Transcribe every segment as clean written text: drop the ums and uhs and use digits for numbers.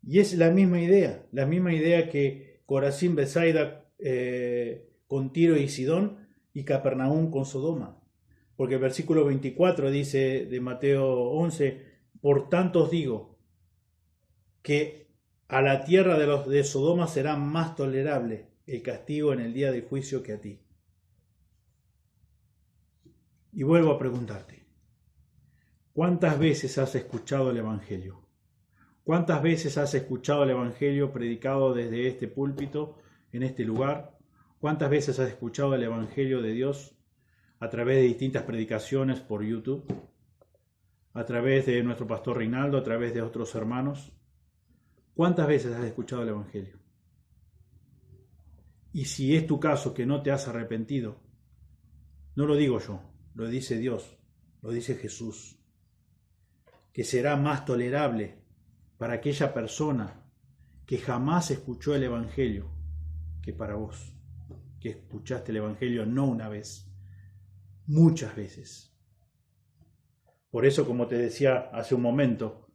Y es la misma idea que Corazín, Betsaida con Tiro y Sidón y Capernaum con Sodoma. Porque el versículo 24 dice de Mateo 11, por tanto os digo que a la tierra de los de Sodoma será más tolerable el castigo en el día del juicio que a ti. Y vuelvo a preguntarte, ¿cuántas veces has escuchado el Evangelio? ¿Cuántas veces has escuchado el Evangelio predicado desde este púlpito, en este lugar? ¿Cuántas veces has escuchado el Evangelio de Dios a través de distintas predicaciones por YouTube? A través de nuestro pastor Reinaldo, a través de otros hermanos. ¿Cuántas veces has escuchado el Evangelio? Y si es tu caso que no te has arrepentido, no lo digo yo, lo dice Dios, lo dice Jesús, que será más tolerable para aquella persona que jamás escuchó el Evangelio que para vos, que escuchaste el Evangelio no una vez, muchas veces. Por eso, como te decía hace un momento,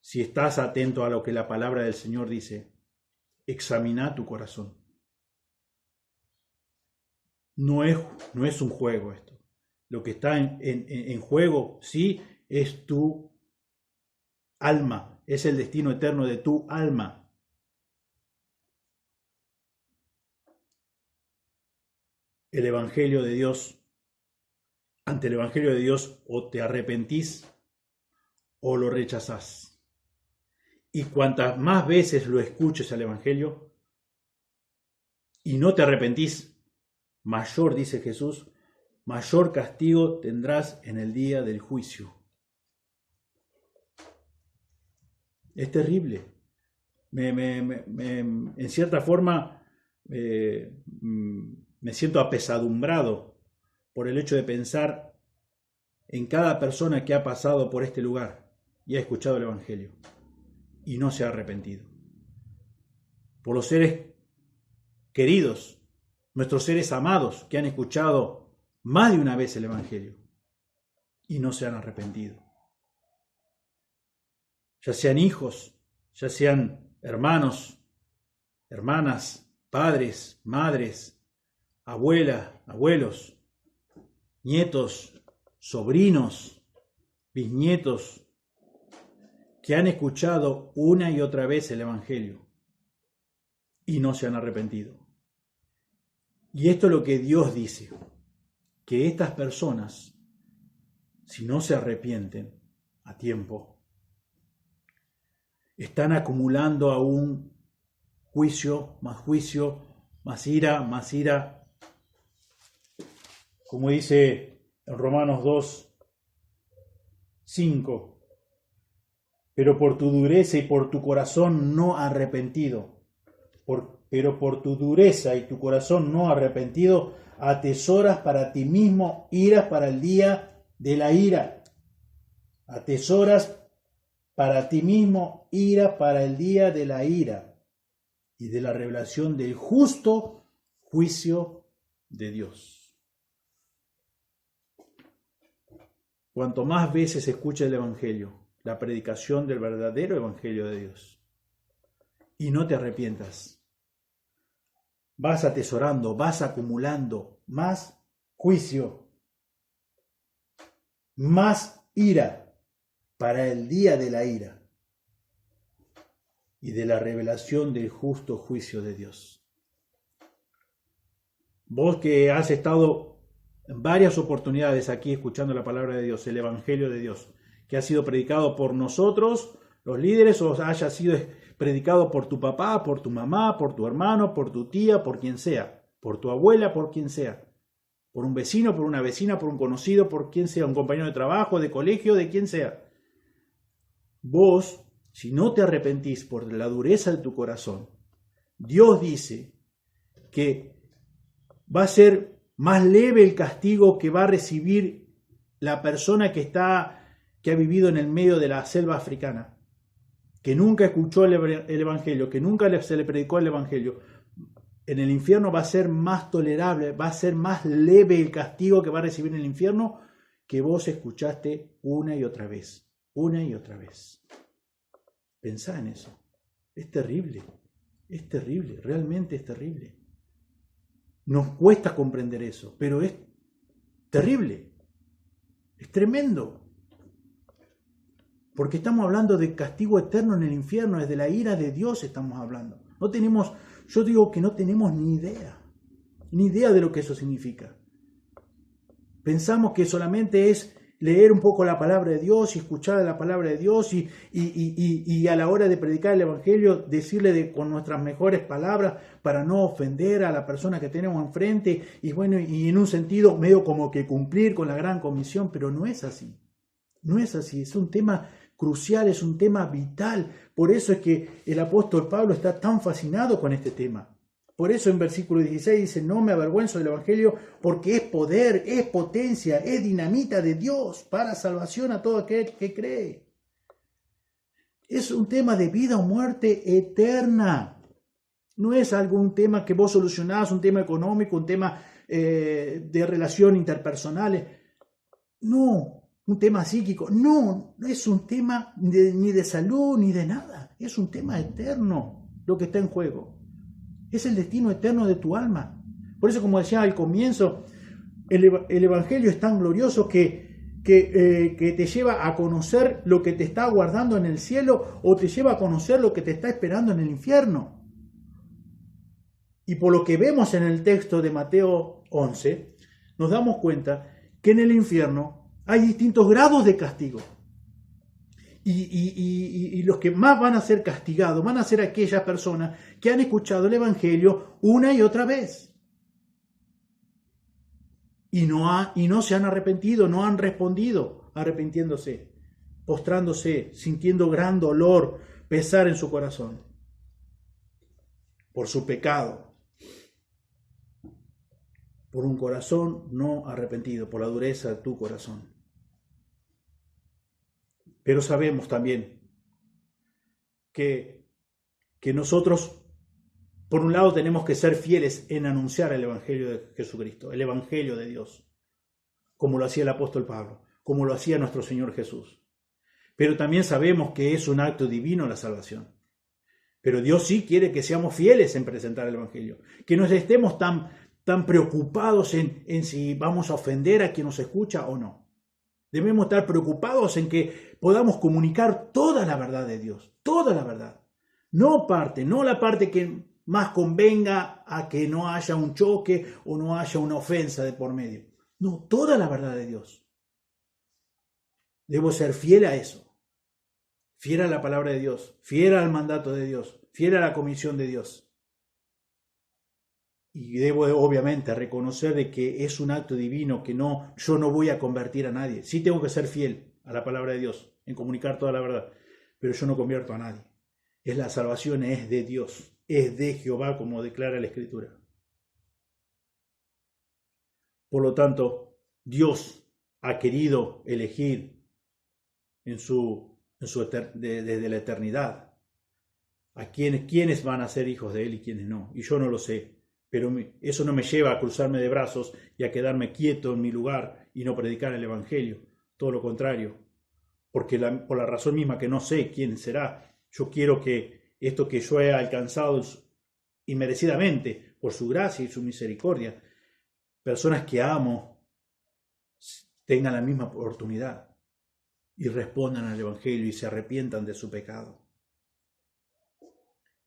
si estás atento a lo que la palabra del Señor dice, examina tu corazón. No es un juego esto. Lo que está en juego, sí, es tu alma, es el destino eterno de tu alma. El Evangelio de Dios, ante el Evangelio de Dios, o te arrepentís o lo rechazás. Y cuantas más veces lo escuches al Evangelio y no te arrepentís, mayor, dice Jesús, mayor castigo tendrás en el día del juicio. Es terrible. En cierta forma me siento apesadumbrado por el hecho de pensar en cada persona que ha pasado por este lugar y ha escuchado el Evangelio y no se ha arrepentido. Por los seres queridos, nuestros seres amados que han escuchado más de una vez el Evangelio y no se han arrepentido. Ya sean hijos, ya sean hermanos, hermanas, padres, madres, abuelas, abuelos, nietos, sobrinos, bisnietos, que han escuchado una y otra vez el Evangelio y no se han arrepentido. Y esto es lo que Dios dice, que estas personas, si no se arrepienten a tiempo, están acumulando aún juicio, más ira, como dice en Romanos 2, 5, pero por tu dureza y por tu corazón no arrepentido, pero por tu dureza y tu corazón no arrepentido, atesoras para ti mismo iras para el día de la ira. Atesoras para ti mismo ira para el día de la ira y de la revelación del justo juicio de Dios. Cuanto más veces escucha el Evangelio, la predicación del verdadero Evangelio de Dios, y no te arrepientas, vas atesorando, vas acumulando más juicio, más ira para el día de la ira y de la revelación del justo juicio de Dios. Vos que has estado en varias oportunidades aquí escuchando la palabra de Dios, el Evangelio de Dios, que ha sido predicado por nosotros, los líderes, o haya sido predicado por tu papá, por tu mamá, por tu hermano, por tu tía, por quien sea, por tu abuela, por quien sea, por un vecino, por una vecina, por un conocido, por quien sea, un compañero de trabajo, de colegio, de quien sea. Vos, si no te arrepentís por la dureza de tu corazón, Dios dice que va a ser más leve el castigo que va a recibir la persona que ha vivido en el medio de la selva africana, que nunca escuchó el Evangelio, que nunca se le predicó el Evangelio. En el infierno va a ser más tolerable, va a ser más leve el castigo que va a recibir en el infierno que vos escuchaste una y otra vez, una y otra vez. Pensá en eso. Es terrible, realmente es terrible. Nos cuesta comprender eso, pero es terrible, es tremendo. Porque estamos hablando de castigo eterno en el infierno, es de la ira de Dios estamos hablando. Yo digo que no tenemos ni idea de lo que eso significa. Pensamos que solamente es leer un poco la palabra de Dios y escuchar la palabra de Dios y a la hora de predicar el Evangelio decirle con nuestras mejores palabras para no ofender a la persona que tenemos enfrente y en un sentido medio como que cumplir con la gran comisión, pero no es así. No es así, es un tema crucial, es un tema vital. Por eso es que el apóstol Pablo está tan fascinado con este tema. Por eso en versículo 16 dice, no me avergüenzo del Evangelio porque es poder, es potencia, es dinamita de Dios para salvación a todo aquel que cree. Es un tema de vida o muerte eterna. No es algún tema que vos solucionás, un tema económico, un tema de relación interpersonales. No, un tema psíquico. No es un tema ni de salud ni de nada. Es un tema eterno lo que está en juego. Es el destino eterno de tu alma. Por eso, como decía al comienzo, el Evangelio es tan glorioso que te lleva a conocer lo que te está aguardando en el cielo o te lleva a conocer lo que te está esperando en el infierno. Y por lo que vemos en el texto de Mateo 11, nos damos cuenta que en el infierno hay distintos grados de castigo. Y los que más van a ser castigados van a ser aquellas personas que han escuchado el Evangelio una y otra vez. Y no se han arrepentido, no han respondido arrepintiéndose, postrándose, sintiendo gran dolor, pesar en su corazón por su pecado, por un corazón no arrepentido, por la dureza de tu corazón. Pero sabemos también que nosotros, por un lado, tenemos que ser fieles en anunciar el Evangelio de Jesucristo, el Evangelio de Dios, como lo hacía el apóstol Pablo, como lo hacía nuestro Señor Jesús. Pero también sabemos que es un acto divino la salvación. Pero Dios sí quiere que seamos fieles en presentar el Evangelio, que no estemos tan preocupados en si vamos a ofender a quien nos escucha o no. Debemos estar preocupados en que podamos comunicar toda la verdad de Dios, toda la verdad. No la parte que más convenga a que no haya un choque o no haya una ofensa de por medio. No, toda la verdad de Dios. Debo ser fiel a eso, fiel a la palabra de Dios, fiel al mandato de Dios, fiel a la comisión de Dios. Y debo obviamente reconocer de que es un acto divino que yo no voy a convertir a nadie. Sí tengo que ser fiel a la palabra de Dios, en comunicar toda la verdad, pero yo no convierto a nadie. La salvación es de Dios, es de Jehová, como declara la Escritura. Por lo tanto, Dios ha querido elegir desde la eternidad a quiénes van a ser hijos de Él y quiénes no. Y yo no lo sé. Pero eso no me lleva a cruzarme de brazos y a quedarme quieto en mi lugar y no predicar el Evangelio. Todo lo contrario. Porque por la razón misma que no sé quién será, yo quiero que esto que yo he alcanzado inmerecidamente, por su gracia y su misericordia, personas que amo tengan la misma oportunidad y respondan al Evangelio y se arrepientan de su pecado.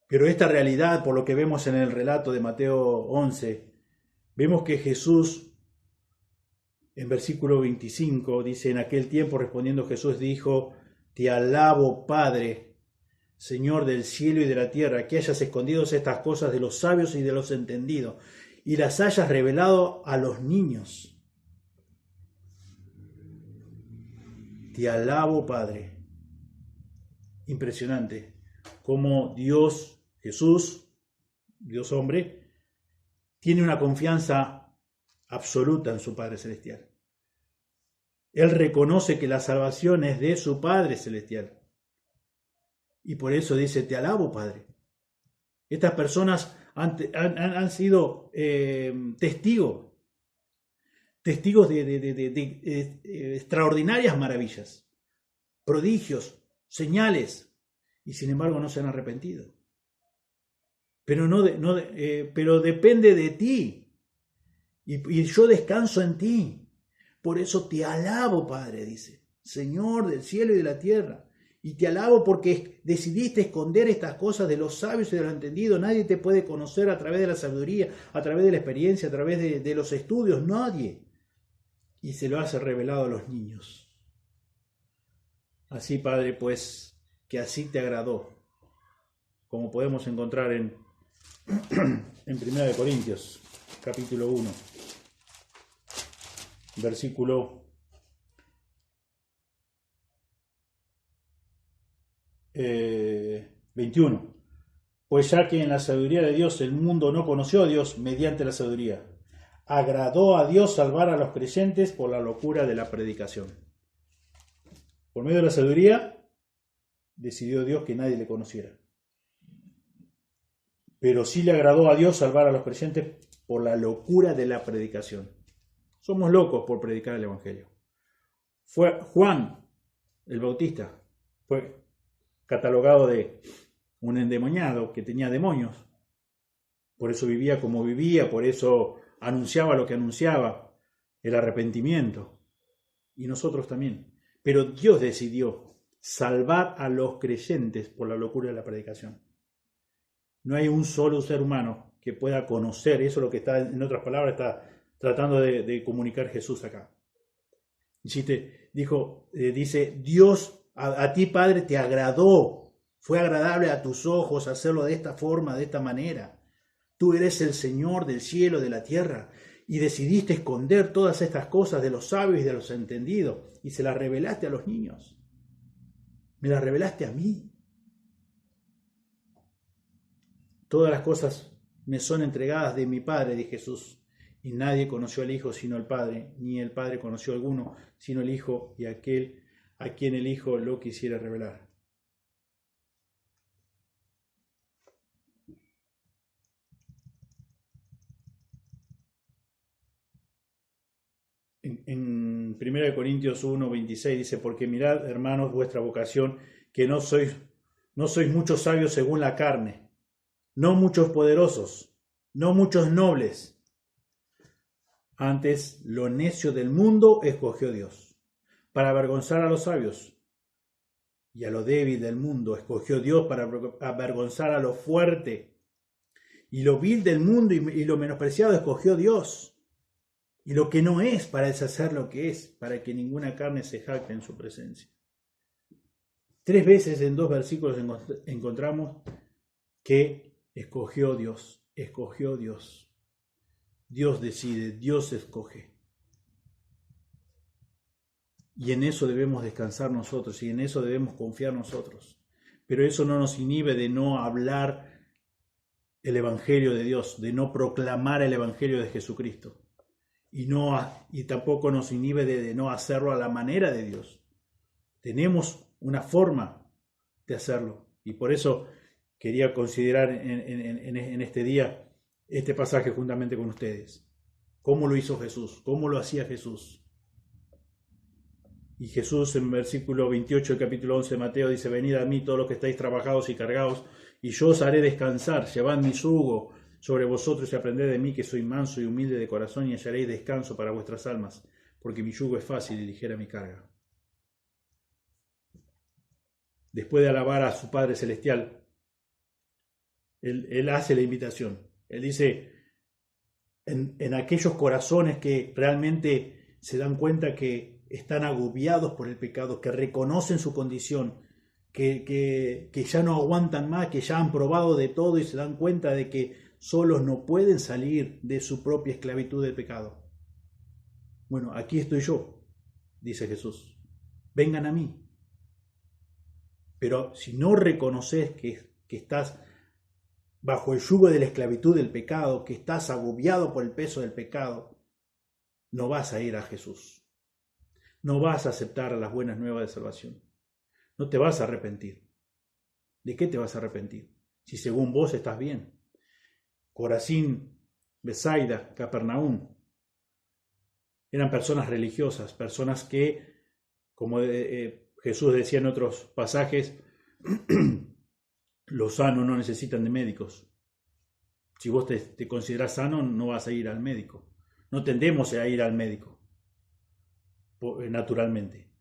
Pero esta realidad, por lo que vemos en el relato de Mateo 11, vemos que Jesús, en versículo 25, dice, en aquel tiempo respondiendo Jesús dijo, te alabo, Padre, Señor del cielo y de la tierra, que hayas escondido estas cosas de los sabios y de los entendidos, y las hayas revelado a los niños. Te alabo, Padre. Impresionante cómo Dios, Jesús, Dios hombre, tiene una confianza absoluta en su Padre Celestial. Él reconoce que la salvación es de su Padre Celestial. Y por eso dice, te alabo, Padre. Estas personas han sido testigos de extraordinarias maravillas, prodigios, señales, y sin embargo no se han arrepentido. Pero, pero depende de ti, y yo descanso en ti. Por eso te alabo, Padre, dice, Señor del cielo y de la tierra. Y te alabo porque decidiste esconder estas cosas de los sabios y de los entendidos. Nadie te puede conocer a través de la sabiduría, a través de la experiencia, a través de los estudios. Nadie. Y se lo has revelado a los niños. Así, Padre, pues, que así te agradó. Como podemos encontrar en 1 Corintios, capítulo 1, versículo 21. Pues ya que en la sabiduría de Dios el mundo no conoció a Dios mediante la sabiduría, agradó a Dios salvar a los creyentes por la locura de la predicación. Por medio de la sabiduría decidió Dios que nadie le conociera. Pero sí le agradó a Dios salvar a los creyentes por la locura de la predicación. Somos locos por predicar el Evangelio. Fue Juan el Bautista, fue catalogado de un endemoniado que tenía demonios. Por eso vivía como vivía, por eso anunciaba lo que anunciaba, el arrepentimiento. Y nosotros también. Pero Dios decidió salvar a los creyentes por la locura de la predicación. No hay un solo ser humano que pueda conocer, eso es lo que está, en otras palabras, está tratando de comunicar Jesús acá. Dice, Dios a ti, Padre, te agradó, fue agradable a tus ojos hacerlo de esta forma, de esta manera. Tú eres el Señor del cielo, de la tierra, y decidiste esconder todas estas cosas de los sabios y de los entendidos, y se las revelaste a los niños. Me las revelaste a mí. Todas las cosas me son entregadas de mi Padre, de Jesús, y nadie conoció al Hijo sino el Padre, ni el Padre conoció a alguno sino el Hijo y aquel a quien el Hijo lo quisiera revelar. En 1 Corintios 1:26 dice, porque mirad, hermanos, vuestra vocación, que no sois muchos sabios según la carne, no muchos poderosos, no muchos nobles. Antes, lo necio del mundo escogió Dios, para avergonzar a los sabios. Y a lo débil del mundo escogió Dios para avergonzar a lo fuerte. Y lo vil del mundo y lo menospreciado escogió Dios. Y lo que no es para deshacer lo que es, para que ninguna carne se jacte en su presencia. 3 veces en 2 versículos encontramos que escogió Dios, escogió Dios. Dios decide, Dios escoge. Y en eso debemos descansar nosotros y en eso debemos confiar nosotros. Pero eso no nos inhibe de no hablar el Evangelio de Dios, de no proclamar el Evangelio de Jesucristo. Y tampoco nos inhibe de no hacerlo a la manera de Dios. Tenemos una forma de hacerlo. Y por eso quería considerar en este día este pasaje juntamente con ustedes. ¿Cómo lo hizo Jesús? ¿Cómo lo hacía Jesús? Y Jesús en versículo 28 del capítulo 11 de Mateo dice, venid a mí todos los que estáis trabajados y cargados, y yo os haré descansar. Llevad mi yugo sobre vosotros y aprended de mí, que soy manso y humilde de corazón, y hallaréis descanso para vuestras almas, porque mi yugo es fácil y ligera mi carga. Después de alabar a su Padre Celestial, Él hace la invitación. Él dice, en aquellos corazones que realmente se dan cuenta que están agobiados por el pecado, que reconocen su condición, que ya no aguantan más, que ya han probado de todo y se dan cuenta de que solos no pueden salir de su propia esclavitud del pecado. Bueno, aquí estoy yo, dice Jesús. Vengan a mí. Pero si no reconoces que estás bajo el yugo de la esclavitud del pecado, que estás agobiado por el peso del pecado, no vas a ir a Jesús. No vas a aceptar las buenas nuevas de salvación. No te vas a arrepentir. ¿De qué te vas a arrepentir? Si según vos estás bien. Corazín, Besaida, Capernaum eran personas religiosas, personas que, como Jesús decía en otros pasajes, Los sanos no necesitan de médicos. Si vos te considerás sano, no vas a ir al médico. No tendemos a ir al médico, naturalmente.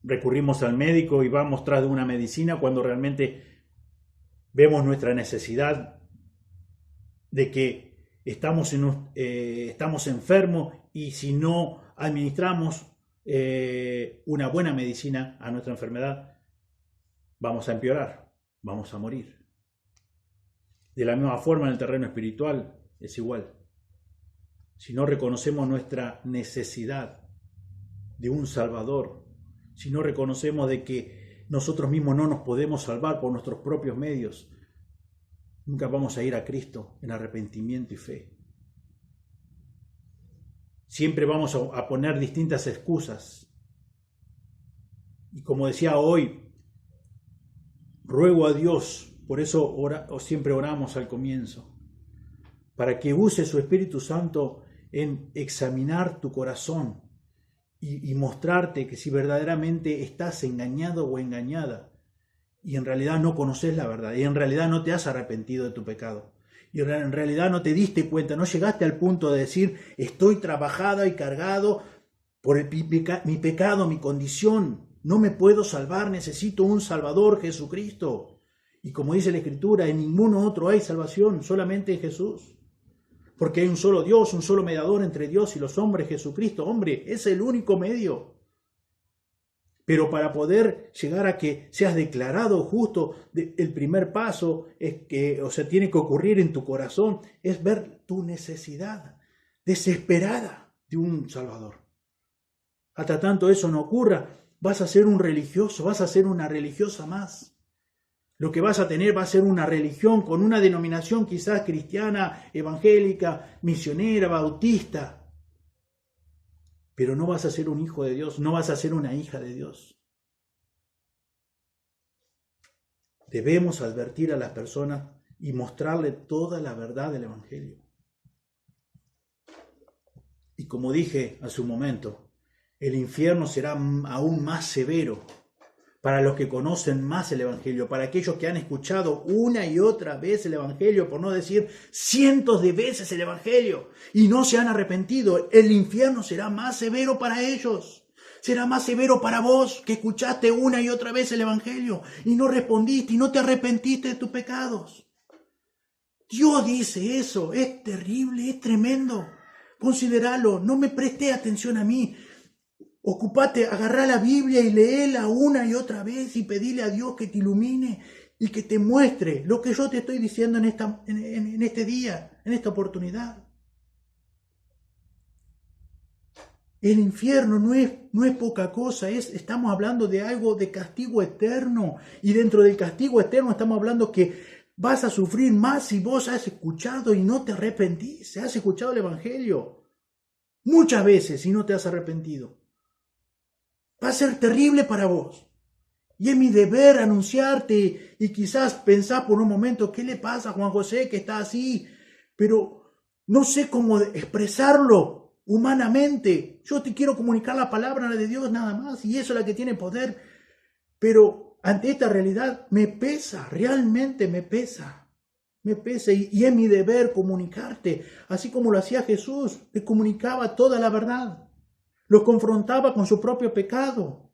Recurrimos al médico y vamos tras de una medicina cuando realmente vemos nuestra necesidad de que estamos enfermos, y si no administramos una buena medicina a nuestra enfermedad, vamos a empeorar, vamos a morir. De la misma forma, en el terreno espiritual es igual. Si no reconocemos nuestra necesidad de un Salvador, si no reconocemos de que nosotros mismos no nos podemos salvar por nuestros propios medios, nunca vamos a ir a Cristo en arrepentimiento y fe. Siempre vamos a poner distintas excusas. Y como decía hoy, ruego a Dios, por eso siempre oramos al comienzo, para que use su Espíritu Santo en examinar tu corazón y mostrarte que si verdaderamente estás engañado o engañada y en realidad no conoces la verdad y en realidad no te has arrepentido de tu pecado y en realidad no te diste cuenta, no llegaste al punto de decir estoy trabajada y cargado por mi pecado, mi condición, no me puedo salvar, necesito un Salvador, Jesucristo. Y como dice la Escritura, en ningún otro hay salvación, solamente en Jesús. Porque hay un solo Dios, un solo mediador entre Dios y los hombres, Jesucristo. Hombre, es el único medio. Pero para poder llegar a que seas declarado justo, el primer paso es que, tiene que ocurrir en tu corazón, es ver tu necesidad desesperada de un Salvador. Hasta tanto eso no ocurra, vas a ser un religioso, vas a ser una religiosa más. Lo que vas a tener va a ser una religión con una denominación quizás cristiana, evangélica, misionera, bautista. Pero no vas a ser un hijo de Dios, no vas a ser una hija de Dios. Debemos advertir a las personas y mostrarle toda la verdad del Evangelio. Y como dije hace un momento, el infierno será aún más severo para los que conocen más el Evangelio, para aquellos que han escuchado una y otra vez el Evangelio, por no decir cientos de veces el Evangelio, y no se han arrepentido. El infierno será más severo para ellos. Será más severo para vos, que escuchaste una y otra vez el Evangelio, y no respondiste, y no te arrepentiste de tus pecados. Dios dice eso, es terrible, es tremendo. Consideralo, no me presté atención a mí. Ocupate, agarrá la Biblia y léela una y otra vez y pedile a Dios que te ilumine y que te muestre lo que yo te estoy diciendo en este día, en esta oportunidad. El infierno no es poca cosa, estamos hablando de algo de castigo eterno, y dentro del castigo eterno estamos hablando que vas a sufrir más si vos has escuchado y no te arrepentís, has escuchado el Evangelio muchas veces y no te has arrepentido. Va a ser terrible para vos. Y es mi deber anunciarte, y quizás pensar por un momento, ¿qué le pasa a Juan José que está así? Pero no sé cómo expresarlo humanamente. Yo te quiero comunicar la palabra de Dios nada más, y eso es la que tiene poder. Pero ante esta realidad me pesa, realmente me pesa. Me pesa, y es mi deber comunicarte, así como lo hacía Jesús, le comunicaba toda la verdad. Los confrontaba con su propio pecado,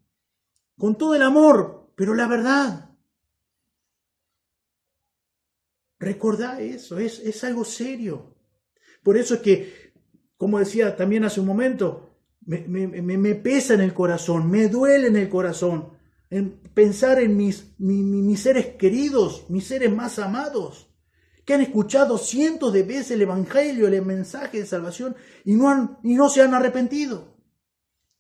con todo el amor, pero la verdad. Recordá eso, es algo serio. Por eso es que, como decía también hace un momento, me pesa en el corazón, me duele en el corazón, en pensar en mis seres queridos, mis seres más amados, que han escuchado cientos de veces el Evangelio, el mensaje de salvación, y no se han arrepentido.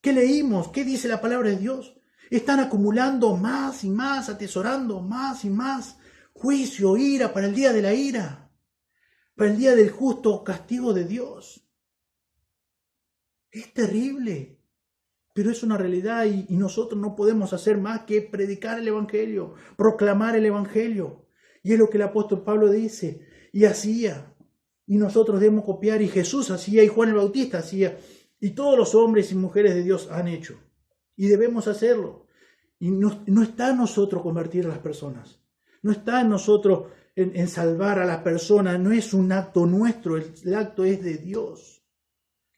¿Qué leímos? ¿Qué dice la palabra de Dios? Están acumulando más y más, atesorando más y más juicio, ira para el día de la ira, para el día del justo castigo de Dios. Es terrible, pero es una realidad, y nosotros no podemos hacer más que predicar el Evangelio, proclamar el Evangelio. Y es lo que el apóstol Pablo dice, y hacía, y nosotros debemos copiar, y Jesús hacía, y Juan el Bautista hacía, y todos los hombres y mujeres de Dios han hecho. Y debemos hacerlo. Y no está en nosotros convertir a las personas. No está en nosotros en salvar a la persona, no es un acto nuestro, el acto es de Dios.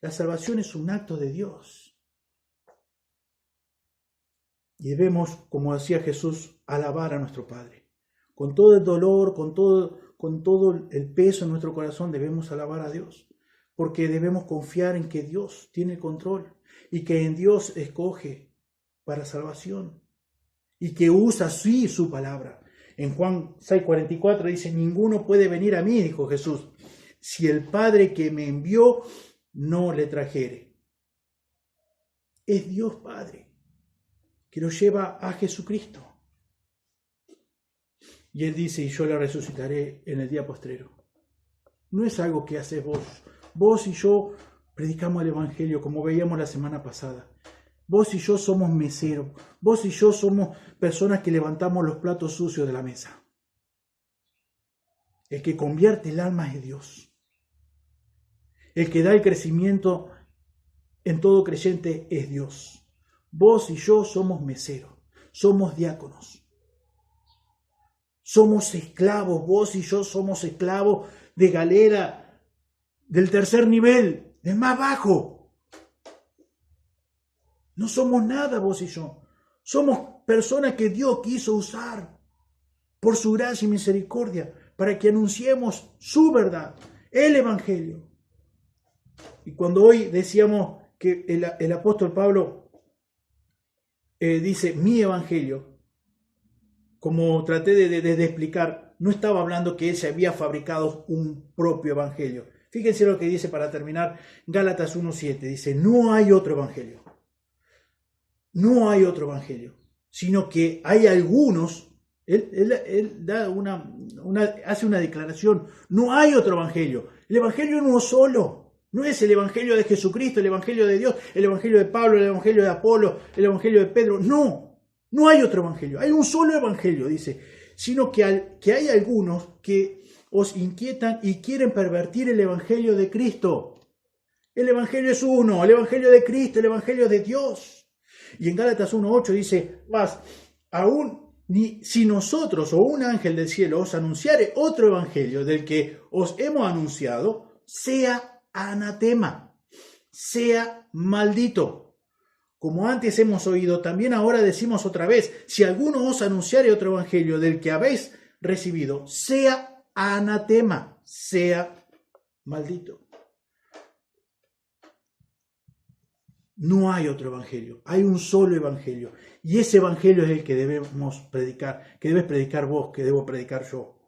La salvación es un acto de Dios. Y debemos, como decía Jesús, alabar a nuestro Padre. Con todo el dolor, con todo el peso en nuestro corazón, debemos alabar a Dios. Porque debemos confiar en que Dios tiene el control y que en Dios escoge para salvación y que usa así su palabra. En Juan 6:44 dice, ninguno puede venir a mí, dijo Jesús, si el Padre que me envió no le trajere. Es Dios Padre que lo lleva a Jesucristo. Y Él dice, y yo le resucitaré en el día postrero. No es algo que haces vos. Vos y yo predicamos el Evangelio, como veíamos la semana pasada. Vos y yo somos meseros. Vos y yo somos personas que levantamos los platos sucios de la mesa. El que convierte el alma es Dios. El que da el crecimiento en todo creyente es Dios. Vos y yo somos meseros. Somos diáconos. Somos esclavos. Vos y yo somos esclavos de galera del tercer nivel, del más bajo. No somos nada vos y yo. Somos personas que Dios quiso usar por su gracia y misericordia para que anunciemos su verdad, el Evangelio. Y cuando hoy decíamos que el apóstol Pablo dice mi Evangelio, como traté de explicar, no estaba hablando que él se había fabricado un propio Evangelio. Fíjense lo que dice para terminar Gálatas 1:7. Dice, no hay otro Evangelio. No hay otro Evangelio, sino que hay algunos. Él da hace una declaración. No hay otro Evangelio. El Evangelio no es solo. No es el Evangelio de Jesucristo, el Evangelio de Dios, el Evangelio de Pablo, el Evangelio de Apolo, el Evangelio de Pedro. No hay otro Evangelio. Hay un solo Evangelio, dice. Sino que hay algunos que os inquietan y quieren pervertir el Evangelio de Cristo. El Evangelio es uno, el Evangelio de Cristo, el Evangelio de Dios. Y en Gálatas 1:8 dice, más, aún si nosotros o un ángel del cielo os anunciare otro Evangelio del que os hemos anunciado, sea anatema, sea maldito. Como antes hemos oído, también ahora decimos otra vez, si alguno os anunciare otro Evangelio del que habéis recibido, sea anatema, sea maldito. No hay otro Evangelio, hay un solo Evangelio. Y ese Evangelio es el que debemos predicar, que debes predicar vos, que debo predicar yo.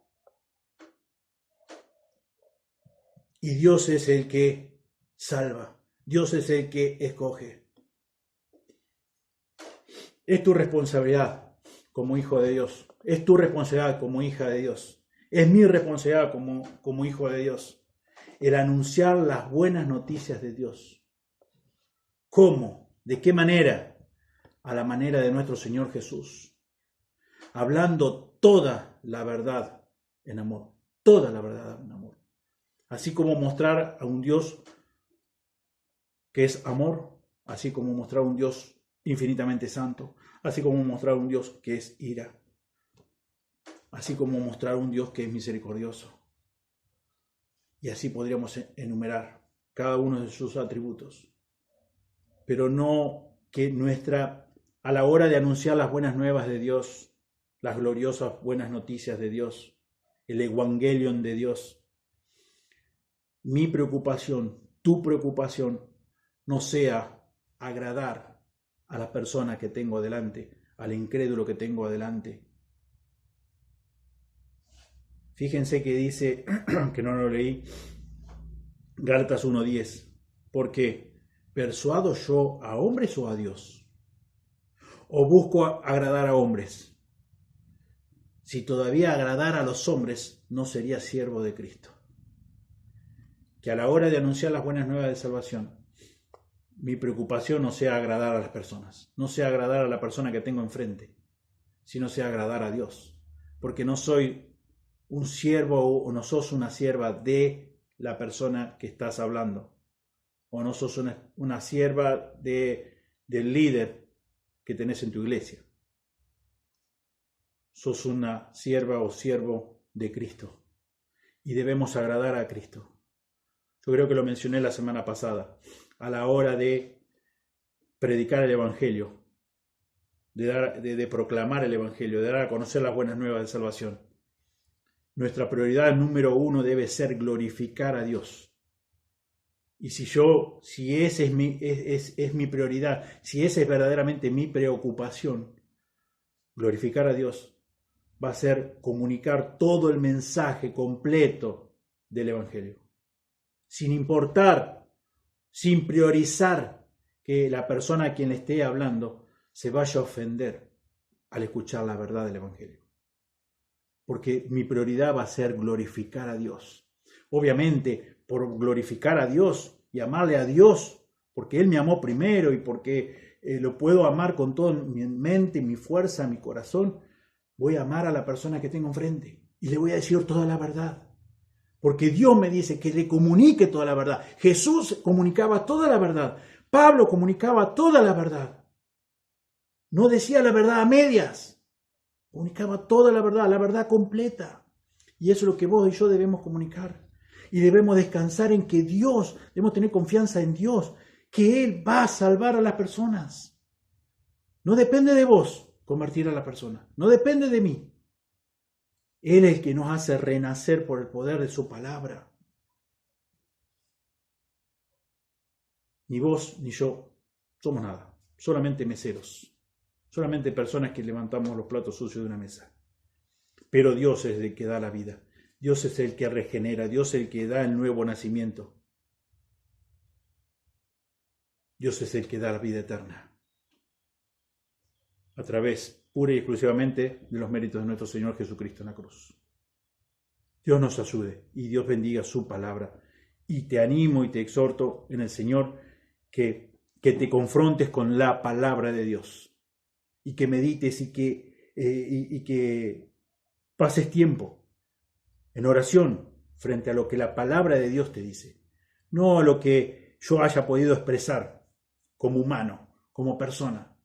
Y Dios es el que salva, Dios es el que escoge. Es tu responsabilidad como hijo de Dios, es tu responsabilidad como hija de Dios, es mi responsabilidad como hijo de Dios, el anunciar las buenas noticias de Dios. ¿Cómo? ¿De qué manera? A la manera de nuestro Señor Jesús, hablando toda la verdad en amor, toda la verdad en amor. Así como mostrar a un Dios que es amor, así como mostrar a un Dios infinitamente santo, así como mostrar a un Dios que es ira, así como mostrar a un Dios que es misericordioso. Y así podríamos enumerar cada uno de sus atributos. Pero no que a la hora de anunciar las buenas nuevas de Dios, las gloriosas buenas noticias de Dios, el Evangelion de Dios, mi preocupación, tu preocupación, no sea agradar a la persona que tengo delante, al incrédulo que tengo adelante. Fíjense que dice, que no lo leí, Gálatas 1:10, ¿por qué? ¿Persuado yo a hombres o a Dios? ¿O busco agradar a hombres? Si todavía agradara a los hombres, no sería siervo de Cristo. Que a la hora de anunciar las buenas nuevas de salvación, mi preocupación no sea agradar a las personas, no sea agradar a la persona que tengo enfrente, sino sea agradar a Dios. Porque no soy un siervo o no sos una sierva de la persona que estás hablando. O no sos una sierva del líder que tenés en tu iglesia. sos una sierva o siervo de Cristo y debemos agradar a Cristo. Yo creo que lo mencioné la semana pasada, a la hora de predicar el Evangelio, de proclamar el Evangelio, de dar a conocer las buenas nuevas de salvación. Nuestra prioridad número 1 debe ser glorificar a Dios. Y si esa es mi prioridad, si esa es verdaderamente mi preocupación, glorificar a Dios va a ser comunicar todo el mensaje completo del Evangelio. Sin importar, sin priorizar que la persona a quien le esté hablando se vaya a ofender al escuchar la verdad del Evangelio. Porque mi prioridad va a ser glorificar a Dios. Obviamente, por glorificar a Dios y amarle a Dios, porque Él me amó primero y porque lo puedo amar con toda mi mente, mi fuerza, mi corazón, voy a amar a la persona que tengo enfrente y le voy a decir toda la verdad. Porque Dios me dice que le comunique toda la verdad. Jesús comunicaba toda la verdad. Pablo comunicaba toda la verdad. No decía la verdad a medias. Comunicaba toda la verdad completa. Y eso es lo que vos y yo debemos comunicar. Y debemos descansar en que Dios, debemos tener confianza en Dios, que Él va a salvar a las personas. No depende de vos convertir a la persona. No depende de mí. Él es el que nos hace renacer por el poder de su palabra. Ni vos ni yo somos nada. Solamente meseros. Solamente personas que levantamos los platos sucios de una mesa. Pero Dios es el que da la vida. Dios es el que regenera. Dios es el que da el nuevo nacimiento. Dios es el que da la vida eterna. A través, pura y exclusivamente, de los méritos de nuestro Señor Jesucristo en la cruz. Dios nos ayude y Dios bendiga su palabra. Y te animo y te exhorto en el Señor que te confrontes con la palabra de Dios. Y que medites y que pases tiempo en oración frente a lo que la palabra de Dios te dice. No a lo que yo haya podido expresar como humano, como persona,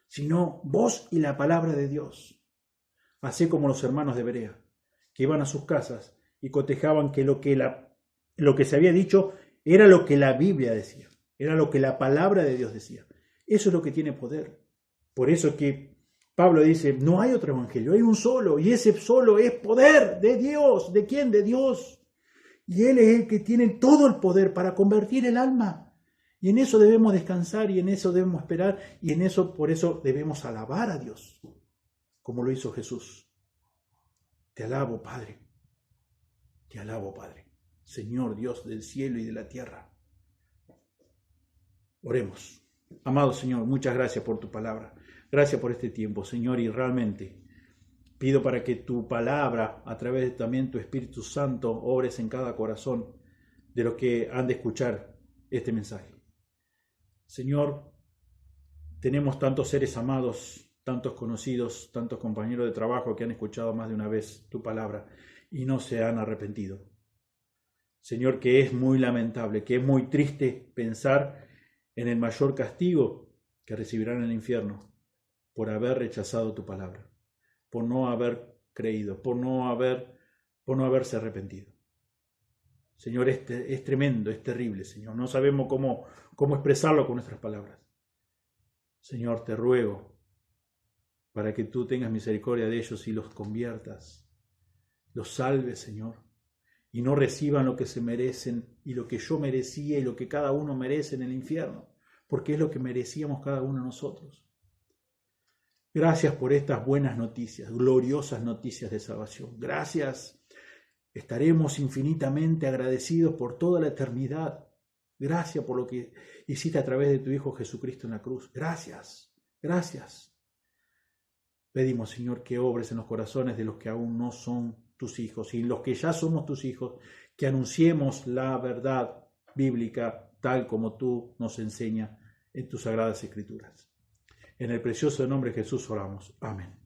sino vos y la palabra de Dios. Así como los hermanos de Berea, que iban a sus casas y cotejaban que lo que se había dicho era lo que la Biblia decía, era lo que la palabra de Dios decía. Eso es lo que tiene poder. Por eso que Pablo dice, no hay otro evangelio, hay un solo, y ese solo es poder de Dios. ¿De quién? De Dios. Y Él es el que tiene todo el poder para convertir el alma. Y en eso debemos descansar, y en eso debemos esperar, y en eso, por eso debemos alabar a Dios, como lo hizo Jesús. Te alabo, Padre. Te alabo, Padre. Señor Dios del cielo y de la tierra. Oremos. Amado Señor, muchas gracias por tu palabra. Gracias por este tiempo, Señor, y realmente pido para que tu palabra, a través de también tu Espíritu Santo, obres en cada corazón de los que han de escuchar este mensaje. Señor, tenemos tantos seres amados, tantos conocidos, tantos compañeros de trabajo que han escuchado más de una vez tu palabra y no se han arrepentido. Señor, que es muy lamentable, que es muy triste pensar en el mayor castigo que recibirán en el infierno por haber rechazado tu palabra, por no haber creído, por no haberse arrepentido. Señor, es tremendo, es terrible, Señor. No sabemos cómo expresarlo con nuestras palabras. Señor, te ruego para que tú tengas misericordia de ellos y los conviertas, los salves, Señor, y no reciban lo que se merecen y lo que yo merecía y lo que cada uno merece en el infierno, porque es lo que merecíamos cada uno de nosotros. Gracias por estas buenas noticias, gloriosas noticias de salvación. Gracias. Estaremos infinitamente agradecidos por toda la eternidad. Gracias por lo que hiciste a través de tu Hijo Jesucristo en la cruz. Gracias, gracias. Pedimos, Señor, que obres en los corazones de los que aún no son tus hijos y los que ya somos tus hijos, que anunciemos la verdad bíblica tal como tú nos enseñas en tus sagradas escrituras. En el precioso nombre de Jesús oramos. Amén.